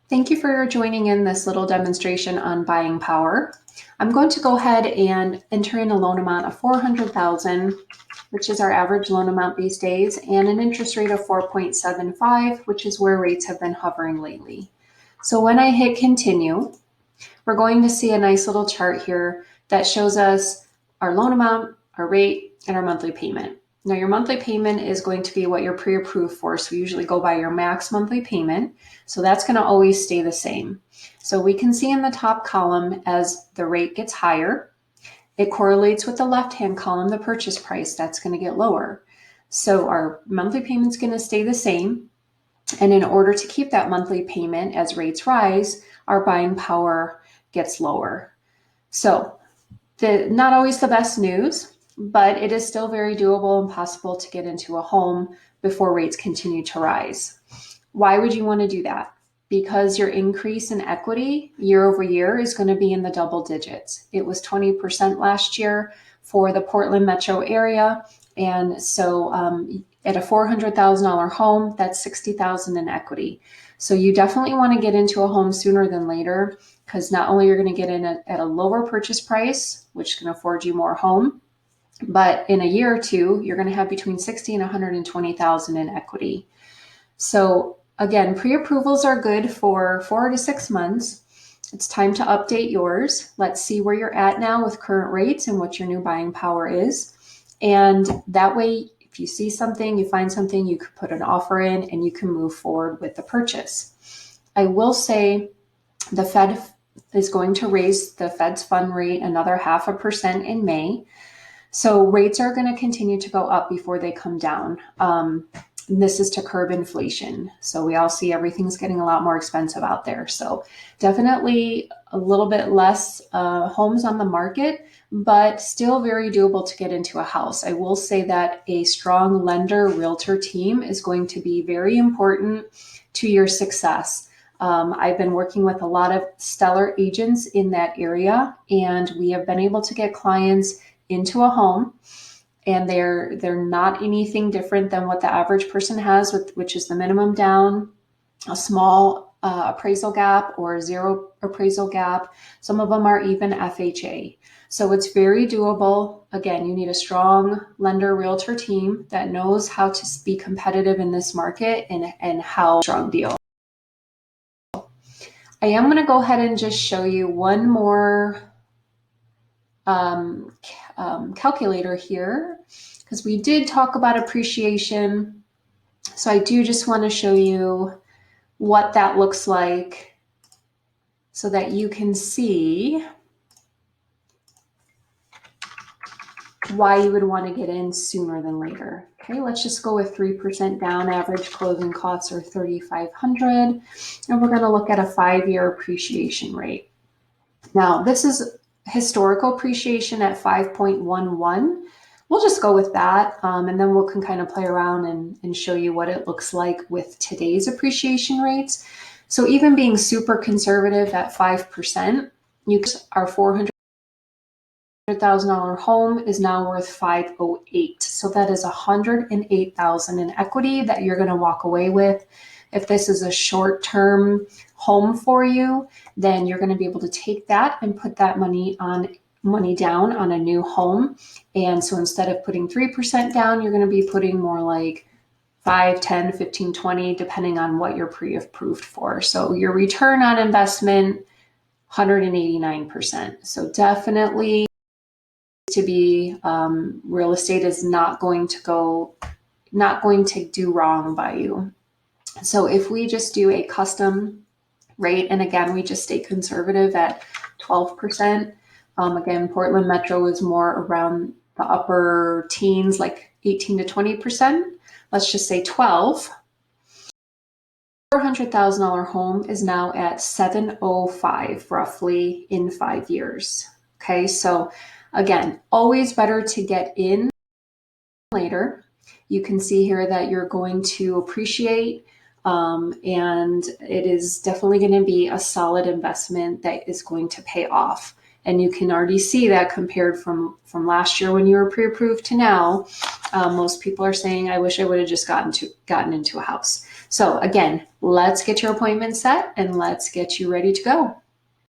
Thank you for joining in this little demonstration on buying power. I'm going to go ahead and enter in a loan amount of $400,000, which is our average loan amount these days, and an interest rate of 4.75, which is where rates have been hovering lately. So when I hit continue, we're going to see a nice little chart here that shows us our loan amount, our rate, and our monthly payment. Now your monthly payment is going to be what you're pre-approved for. So we usually go by your max monthly payment. So that's going to always stay the same. So we can see in the top column as the rate gets higher, it correlates with the left-hand column, the purchase price, that's going to get lower. So our monthly payment's going to stay the same. And in order to keep that monthly payment as rates rise, our buying power gets lower. So not always the best news, but it is still very doable and possible to get into a home before rates continue to rise. Why would you want to do that? Because your increase in equity year over year is going to be in the double digits. It was 20% last year for the Portland metro area. And so at a $400,000 home, that's $60,000 in equity. So you definitely want to get into a home sooner than later, because not only you're going to get in at a lower purchase price, which can afford you more home, but in a year or two, you're going to have between 60 and 120,000 in equity. So again, pre-approvals are good for 4 to 6 months. It's time to update yours. Let's see where you're at now with current rates and what your new buying power is. And that way, if you see something, you find something, you could put an offer in and you can move forward with the purchase. I will say the Fed is going to raise the Fed's fund rate another 0.5% in May. So rates are going to continue to go up before they come down. This is to curb inflation. So we all see everything's getting a lot more expensive out there. So definitely a little bit less homes on the market, but still very doable to get into a house. I will say that a strong lender realtor team is going to be very important to your success. I've been working with a lot of stellar agents in that area, and we have been able to get clients into a home, and they're not anything different than what the average person has, which is the minimum down, a small appraisal gap or zero appraisal gap. Some of them are even FHA. So it's very doable. Again, you need a strong lender realtor team that knows how to be competitive in this market and how strong deal. I am going to go ahead and just show you one more calculator here, because we did talk about appreciation. So I do just want to show you what that looks like so that you can see why you would want to get in sooner than later. Okay, let's just go with 3% down. Average closing costs are $3,500, and we're going to look at a 5-year appreciation rate. Now, this is historical appreciation at 5.11. We'll just go with that, and then we can kind of play around and show you what it looks like with today's appreciation rates. So even being super conservative at 5%, our $400,000 home is now worth 508. So that is 108,000 in equity that you're going to walk away with. If this is a short-term home for you, then you're going to be able to take that and put that money down on a new home. And so instead of putting 3% down, you're going to be putting more like 5, 10, 15, 20, depending on what you're pre-approved for. So your return on investment, 189%. So definitely to be real estate is not going to do wrong by you. So if we just do a custom rate, and again, we just stay conservative at 12%. Again, Portland Metro is more around the upper teens, like 18 to 20%. Let's just say 12. $400,000 home is now at 705 roughly in 5 years. Okay, so again, always better to get in later. You can see here that you're going to appreciate, and it is definitely going to be a solid investment that is going to pay off. And you can already see that compared from last year when you were pre-approved to now. Most people are saying, I wish I would have just gotten into a house. So again, let's get your appointment set and let's get you ready to go.